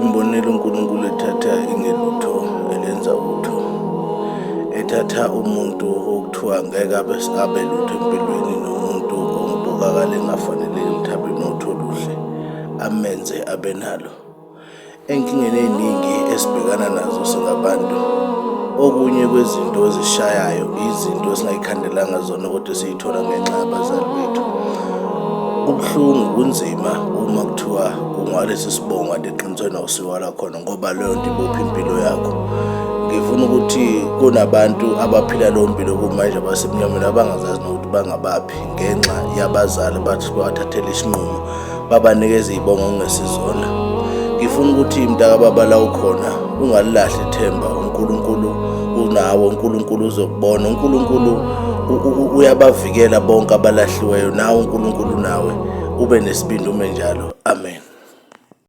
imbonile uNkulunkulu ethatha ingelutho elenza utho, ethatha umuntu okuthiwa ngeke abe lutho empilweni, nomuntu ongibukakala engafanele ukuthi abe notho oluhle, amenze abe nalo. Enkingeni ey'ningi esibhekana nazo singabantu, okunye kwezinto ezishayayo izinto esingayikhandelanga zona kodwa siyithola ngenxa yabazali bethu. Kubuhlungu, kunzima uma kuthiwa ungwalesi sibongo kade eqinisweni awusiwala khona ngoba leyo nto ibopha impilo yakho. Ngifuna ukuthi kunabantu abaphila leyo mpilo kumanje abasemnyameni abangazazi nokuthi bangabaphi ngenxa yabazali bathi bathathela isinqumo babanikeza iy'bongo okungesizona. Ngifuna ukuthi mntakababa la ukhona ungalilahli ithemba. uNkulunkulu unawe, uNkulunkulu uzokubona, uNkulunkulu uyabavikela bonke abalahliweyo, nawe uNkulunkulu nawe ube nesibindi ume njalo. Amen.